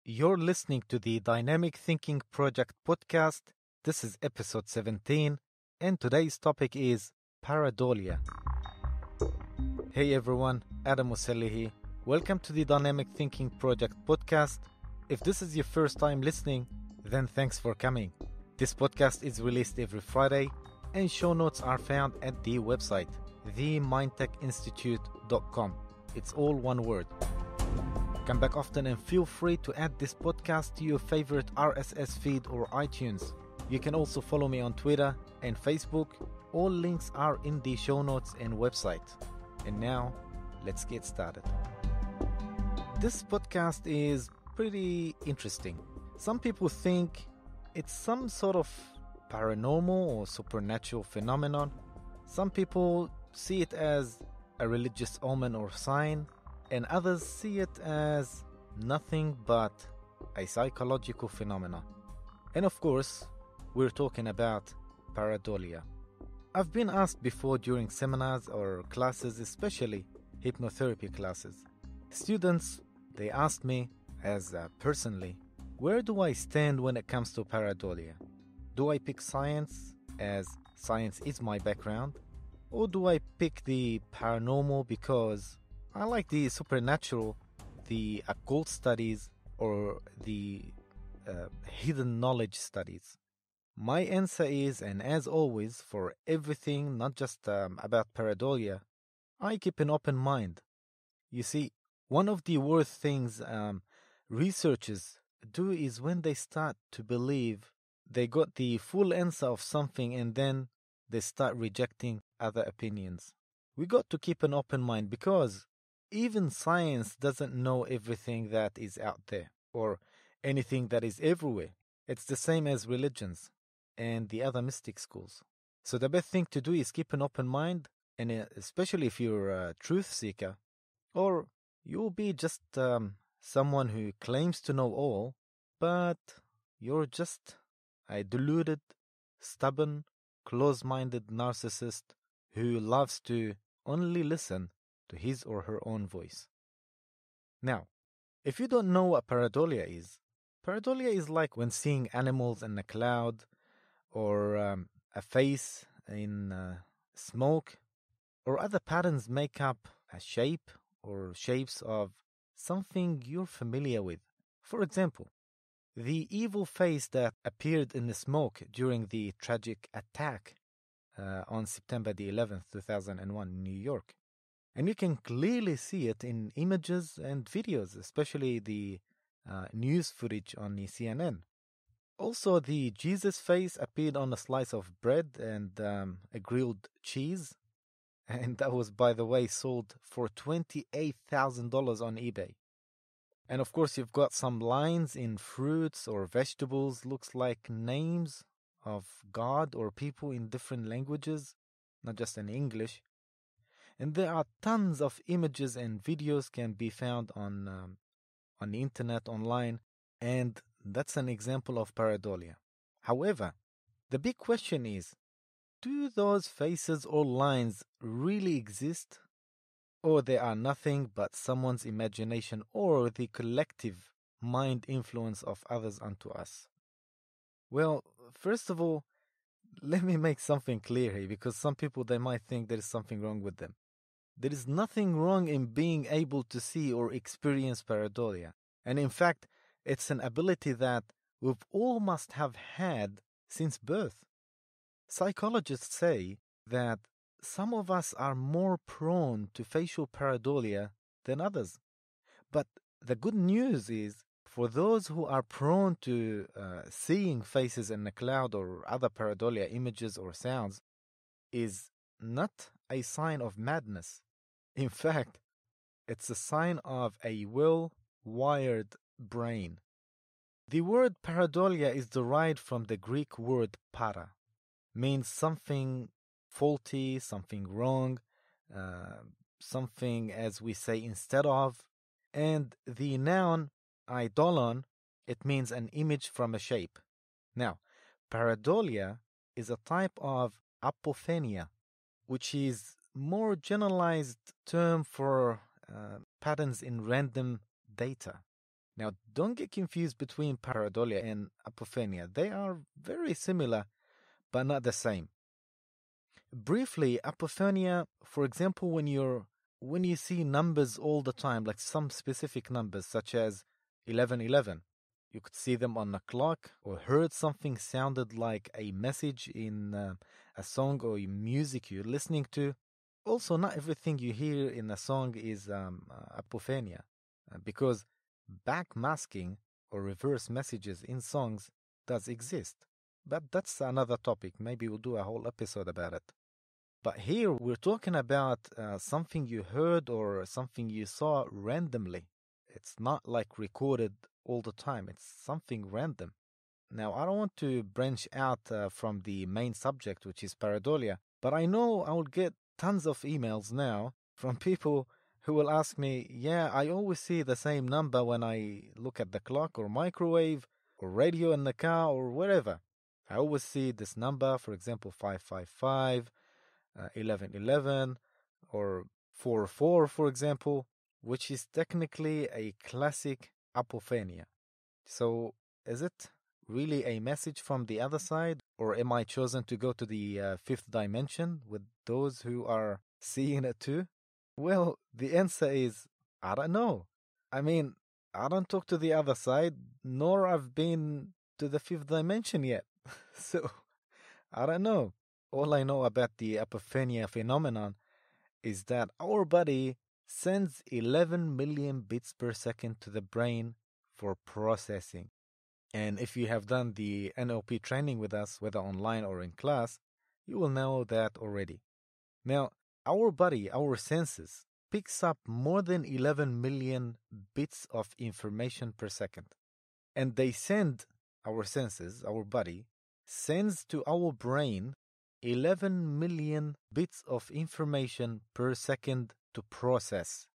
You're listening to the Dynamic Thinking Project podcast. This is episode 17, and today's topic is Pareidolia. Hey everyone, Adam Muselli here. Welcome to the Dynamic Thinking Project podcast. If this is your first time listening, then thanks for coming. This podcast is released every Friday, and show notes are found at the website, themindtechinstitute.com. It's all one word. Come back often and feel free to add this podcast to your favorite RSS feed or iTunes. You can also follow me on Twitter and Facebook. All links are in the show notes and website. And now, let's get started. This podcast is pretty interesting. Some people think it's some sort of paranormal or supernatural phenomenon. Some people see it as a religious omen or sign, and others see it as nothing but a psychological phenomenon. And of course, we're talking about pareidolia. I've been asked before during seminars or classes, especially hypnotherapy classes. Students, they asked me, as personally, where do I stand when it comes to pareidolia? Do I pick science, as science is my background? Or do I pick the paranormal because I like the supernatural, the occult studies, or the hidden knowledge studies? My answer is, and as always, for everything, not just about pareidolia, I keep an open mind. You see, one of the worst things researchers do is when they start to believe they got the full answer of something and then they start rejecting other opinions. We got to keep an open mind because even science doesn't know everything that is out there or anything that is everywhere. It's the same as religions and the other mystic schools. So the best thing to do is keep an open mind, and especially if you're a truth seeker, or you'll be just someone who claims to know all, but you're just a deluded, stubborn, close-minded narcissist who loves to only listen to his or her own voice. Now, if you don't know what pareidolia is like when seeing animals in a cloud, or a face in smoke, or other patterns make up a shape or shapes of something you're familiar with. For example, the evil face that appeared in the smoke during the tragic attack on September the 11th, 2001 in New York. And you can clearly see it in images and videos, especially the news footage on the CNN. Also, the Jesus face appeared on a slice of bread and a grilled cheese. And that was, by the way, sold for $28,000 on eBay. And of course, you've got some lines in fruits or vegetables, looks like names of God or people in different languages, not just in English. And there are tons of images and videos can be found on the internet, online, and that's an example of pareidolia. However, the big question is, do those faces or lines really exist? Or they are nothing but someone's imagination or the collective mind influence of others onto us? Well, first of all, let me make something clear here, because some people, they might think there is something wrong with them. There is nothing wrong in being able to see or experience pareidolia. And in fact, it's an ability that we've all must have had since birth. Psychologists say that some of us are more prone to facial pareidolia than others. But the good news is, for those who are prone to seeing faces in a cloud or other pareidolia images or sounds, is not a sign of madness. In fact, it's a sign of a well-wired brain. The word pareidolia is derived from the Greek word para, means something faulty, something wrong, something, as we say, instead of. And the noun eidolon, it means an image from a shape. Now, pareidolia is a type of apophenia, which is more generalized term for patterns in random data. Now, don't get confused between pareidolia and apophenia. They are very similar, but not the same. Briefly, apophenia, for example, when you see numbers all the time, like some specific numbers such as 1111, you could see them on the clock or heard something sounded like a message in a song or music you're listening to. Also, not everything you hear in a song is apophenia, because backmasking or reverse messages in songs does exist. But that's another topic. Maybe we'll do a whole episode about it. But here we're talking about something you heard or something you saw randomly. It's not like recorded all the time. It's something random. Now, I don't want to branch out from the main subject, which is pareidolia, but I know I will get tons of emails now from people who will ask me, yeah, I always see the same number when I look at the clock or microwave or radio in the car or wherever. I always see this number, for example, 555, 1111, or 44, for example, which is technically a classic apophenia. So, is it really a message from the other side, or am I chosen to go to the fifth dimension with those who are seeing it too? Well, the answer is I don't know. I mean, I don't talk to the other side, nor I've been to the fifth dimension yet. So, I don't know. All I know about the apophenia phenomenon is that our body sends 11 million bits per second to the brain for processing. And if you have done the NLP training with us, whether online or in class, you will know that already. Now, our body, our senses, picks up more than 11 million bits of information per second. And they send, our senses, our body, sends to our brain 11 million bits of information per second to process.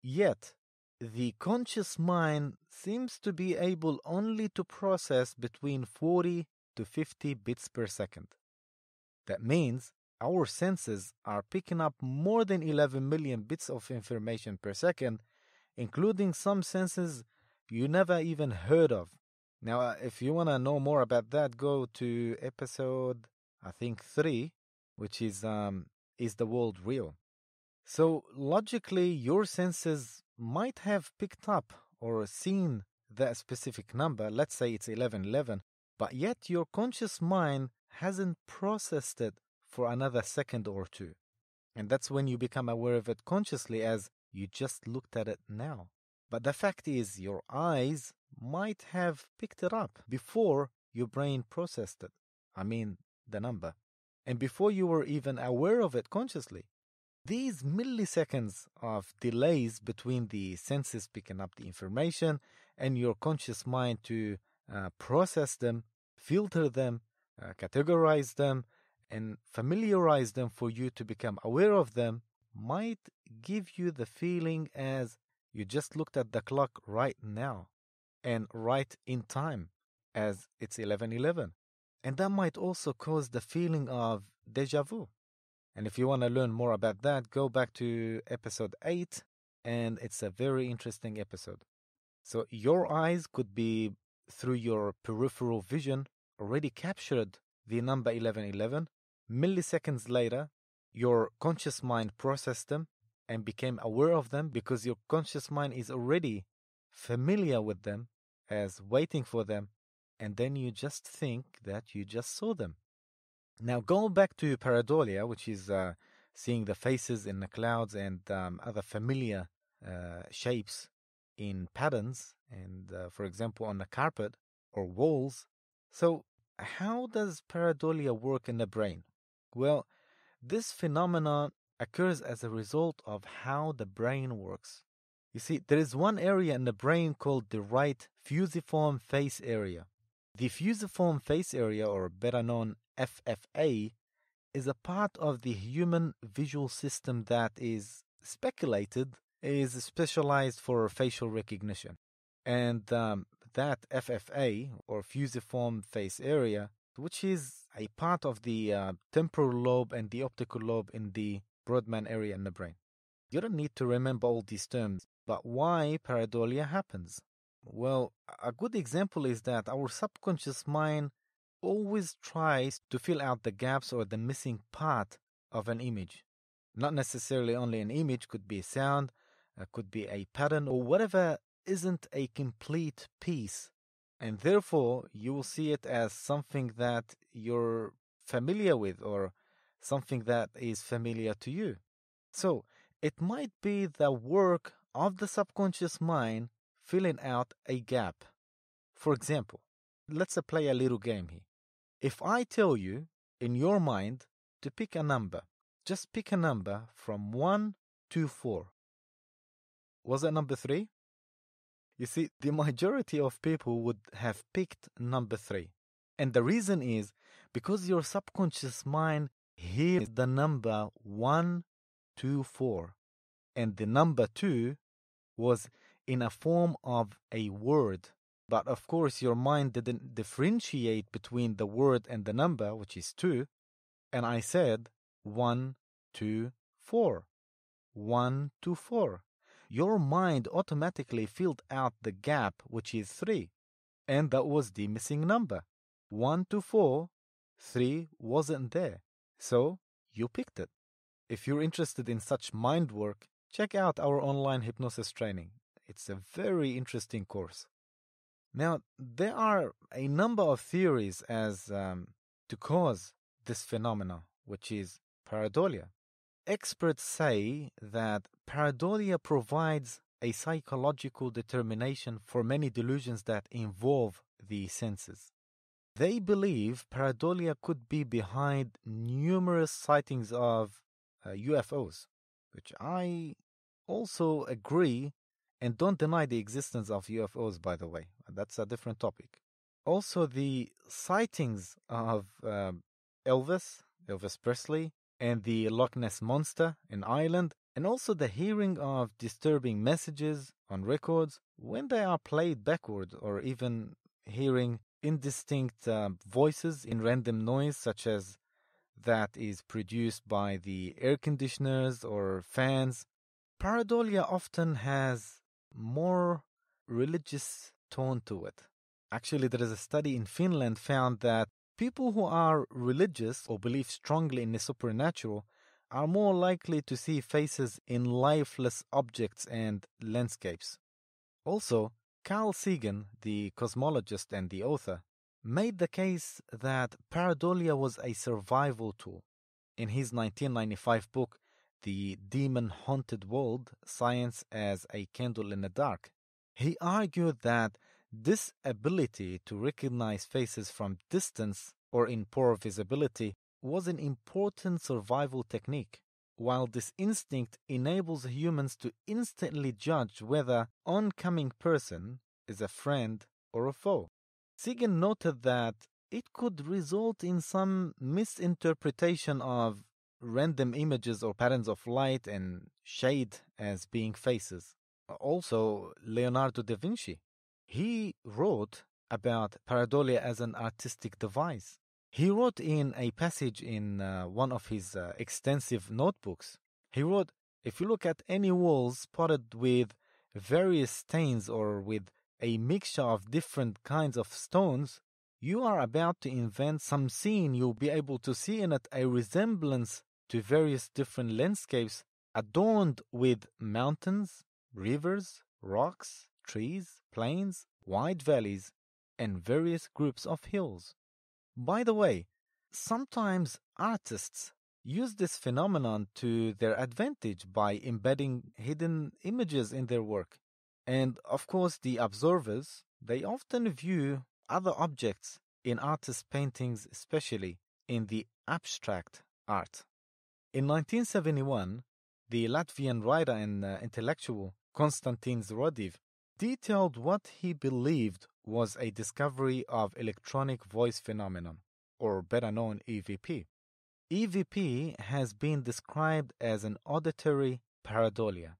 Yet, the conscious mind seems to be able only to process between 40 to 50 bits per second. That means our senses are picking up more than 11 million bits of information per second, including some senses you never even heard of. Now, if you want to know more about that, go to episode, I think 3, which is the world real? So logically, your senses might have picked up or seen that specific number, let's say it's 1111, but yet your conscious mind hasn't processed it for another second or two. And that's when you become aware of it consciously, as you just looked at it now. But the fact is, your eyes might have picked it up before your brain processed it. I mean, the number. And before you were even aware of it consciously. These milliseconds of delays between the senses picking up the information and your conscious mind to process them, filter them, categorize them, and familiarize them for you to become aware of them might give you the feeling as you just looked at the clock right now and right in time as it's 11:11. And that might also cause the feeling of deja vu. And if you want to learn more about that, go back to episode 8, and it's a very interesting episode. So your eyes could be, through your peripheral vision, already captured the number 1111. Milliseconds later, your conscious mind processed them and became aware of them because your conscious mind is already familiar with them as waiting for them, and then you just think that you just saw them. Now, go back to pareidolia, which is seeing the faces in the clouds and other familiar shapes in patterns, and for example, on the carpet or walls. So, how does pareidolia work in the brain? Well, this phenomenon occurs as a result of how the brain works. You see, there is one area in the brain called the right fusiform face area. The fusiform face area, or better known FFA, is a part of the human visual system that is speculated is specialized for facial recognition. And that FFA, or fusiform face area, which is a part of the temporal lobe and the optical lobe in the Brodmann area in the brain. You don't need to remember all these terms, but why pareidolia happens? Well, a good example is that our subconscious mind always tries to fill out the gaps or the missing part of an image. Not necessarily only an image, could be a sound, could be a pattern, or whatever isn't a complete piece. And therefore, you will see it as something that you're familiar with or something that is familiar to you. So, it might be the work of the subconscious mind filling out a gap. For example, let's play a little game here. If I tell you in your mind to pick a number, just pick a number from 1 to 4. Was it number 3? You see, the majority of people would have picked number 3. And the reason is because your subconscious mind hears the number 1, 2, 4. And the number 2 was in a form of a word. But of course, your mind didn't differentiate between the word and the number, which is 2. And I said 1, 2, 4. 1 to 4. Your mind automatically filled out the gap, which is 3. And that was the missing number. 1 to 4, 3 wasn't there. So you picked it. If you're interested in such mind work, check out our online hypnosis training. It's a very interesting course. Now, there are a number of theories as to cause this phenomena, which is pareidolia. Experts say that pareidolia provides a psychological determination for many delusions that involve the senses. They believe pareidolia could be behind numerous sightings of UFOs, which I also agree and don't deny the existence of UFOs, by the way. That's a different topic. Also, the sightings of Elvis Presley, and the Loch Ness Monster in Ireland, and also the hearing of disturbing messages on records when they are played backward, or even hearing indistinct voices in random noise, such as that is produced by the air conditioners or fans. Pareidolia often has more religious tone to it. Actually, there is a study in Finland found that people who are religious or believe strongly in the supernatural are more likely to see faces in lifeless objects and landscapes. Also, Carl Sagan, the cosmologist and the author, made the case that pareidolia was a survival tool. In his 1995 book, The Demon-Haunted World, Science as a Candle in the Dark, he argued that this ability to recognize faces from distance or in poor visibility was an important survival technique, while this instinct enables humans to instantly judge whether oncoming person is a friend or a foe. Sagan noted that it could result in some misinterpretation of random images or patterns of light and shade as being faces. Also, Leonardo da Vinci, he wrote about pareidolia as an artistic device. He wrote in a passage in one of his extensive notebooks. He wrote, if you look at any walls spotted with various stains or with a mixture of different kinds of stones, you are about to invent some scene. You'll be able to see in it a resemblance to various different landscapes adorned with mountains, rivers, rocks, trees, plains, wide valleys, and various groups of hills. By the way, sometimes artists use this phenomenon to their advantage by embedding hidden images in their work. And of course, the observers, they often view other objects in artists' paintings, especially in the abstract art. In 1971, the Latvian writer and intellectual Konstantin Rodiv detailed what he believed was a discovery of electronic voice phenomenon, or better known EVP. EVP has been described as an auditory pareidolia.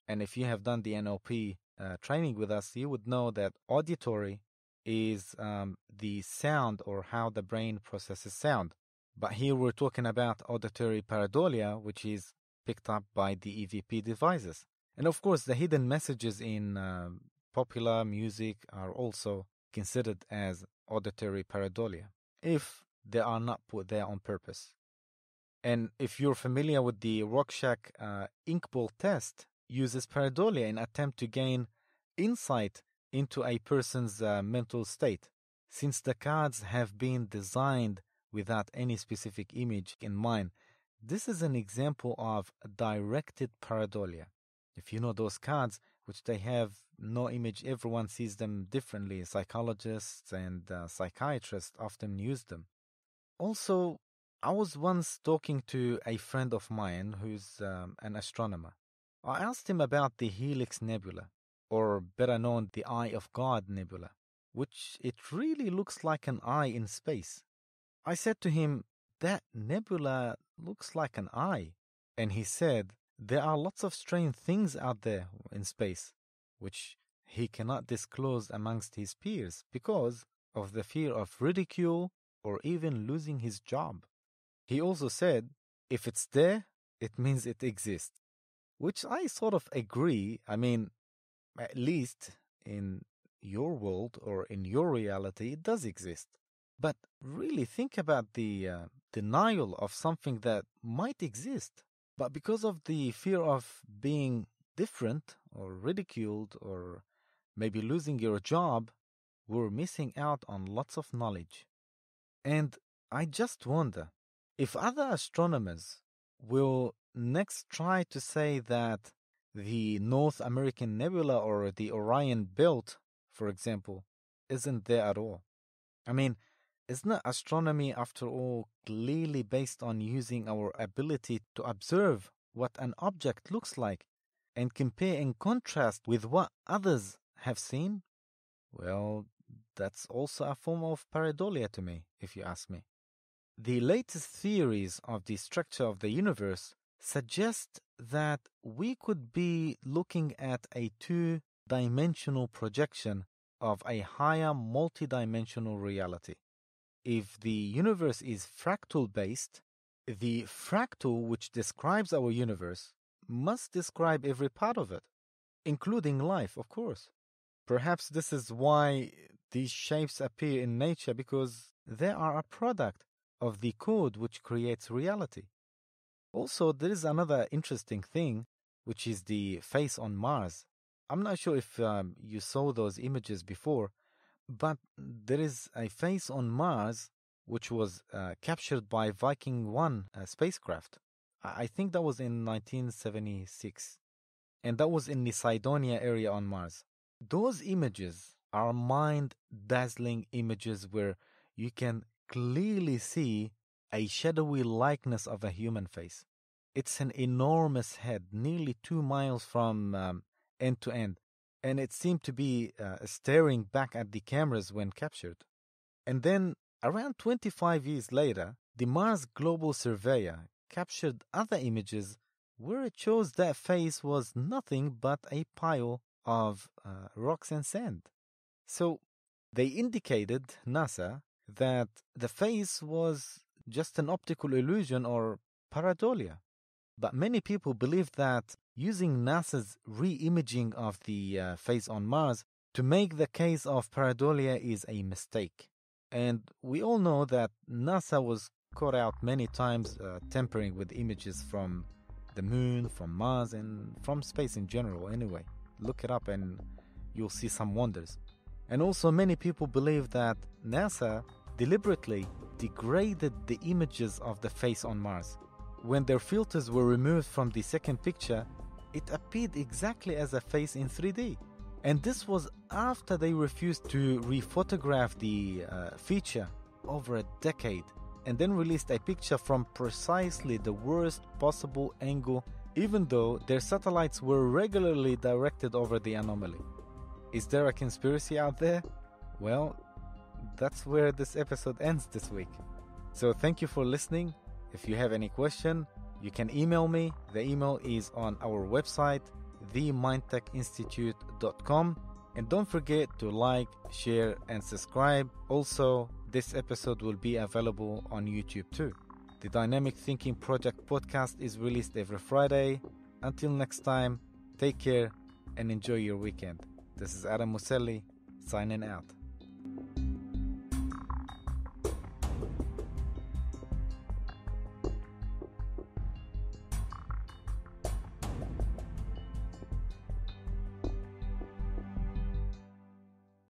And if you have done the NLP training with us, you would know that auditory is the sound or how the brain processes sound. But here we're talking about auditory pareidolia, which is picked up by the EVP devices. And of course, the hidden messages in popular music are also considered as auditory pareidolia if they are not put there on purpose. And if you're familiar with the Rorschach ink ball test, uses pareidolia in attempt to gain insight into a person's mental state. Since the cards have been designed without any specific image in mind, this is an example of directed pareidolia. If you know those cards, which they have no image, everyone sees them differently. Psychologists and psychiatrists often use them. Also, I was once talking to a friend of mine who's an astronomer. I asked him about the Helix Nebula, or better known, the Eye of God Nebula, which it really looks like an eye in space. I said to him, that nebula looks like an eye. And he said, there are lots of strange things out there in space, which he cannot disclose amongst his peers because of the fear of ridicule or even losing his job. He also said, if it's there, it means it exists, which I sort of agree. I mean, at least in your world or in your reality, it does exist. But really think about the denial of something that might exist. But because of the fear of being different or ridiculed or maybe losing your job, we're missing out on lots of knowledge. And I just wonder if other astronomers will next try to say that the North American Nebula or the Orion Belt, for example, isn't there at all. I mean, isn't astronomy, after all, clearly based on using our ability to observe what an object looks like and compare and contrast with what others have seen? Well, that's also a form of pareidolia to me, if you ask me. The latest theories of the structure of the universe suggest that we could be looking at a two-dimensional projection of a higher multidimensional reality. If the universe is fractal-based, the fractal which describes our universe must describe every part of it, including life, of course. Perhaps this is why these shapes appear in nature, because they are a product of the code which creates reality. Also, there is another interesting thing, which is the face on Mars. I'm not sure if you saw those images before, but there is a face on Mars which was captured by Viking 1 spacecraft. I think that was in 1976. And that was in the Cydonia area on Mars. Those images are mind-dazzling images where you can clearly see a shadowy likeness of a human face. It's an enormous head, nearly 2 miles from end to end. And it seemed to be staring back at the cameras when captured. And then, around 25 years later, the Mars Global Surveyor captured other images where it shows that face was nothing but a pile of rocks and sand. So, they indicated, NASA, that the face was just an optical illusion or pareidolia. But many people believe that using NASA's re-imaging of the face on Mars to make the case of pareidolia is a mistake. And we all know that NASA was caught out many times tampering with images from the moon, from Mars, and from space in general anyway. Look it up and you'll see some wonders. And also many people believe that NASA deliberately degraded the images of the face on Mars. When their filters were removed from the second picture, it appeared exactly as a face in 3D. And this was after they refused to rephotograph the feature over a decade and then released a picture from precisely the worst possible angle, even though their satellites were regularly directed over the anomaly. Is there a conspiracy out there? Well, that's where this episode ends this week. So thank you for listening. If you have any question, you can email me. The email is on our website, themindtechinstitute.com. And don't forget to like, share, and subscribe. Also, this episode will be available on YouTube too. The Dynamic Thinking Project podcast is released every Friday. Until next time, take care and enjoy your weekend. This is Adam Muselli, signing out.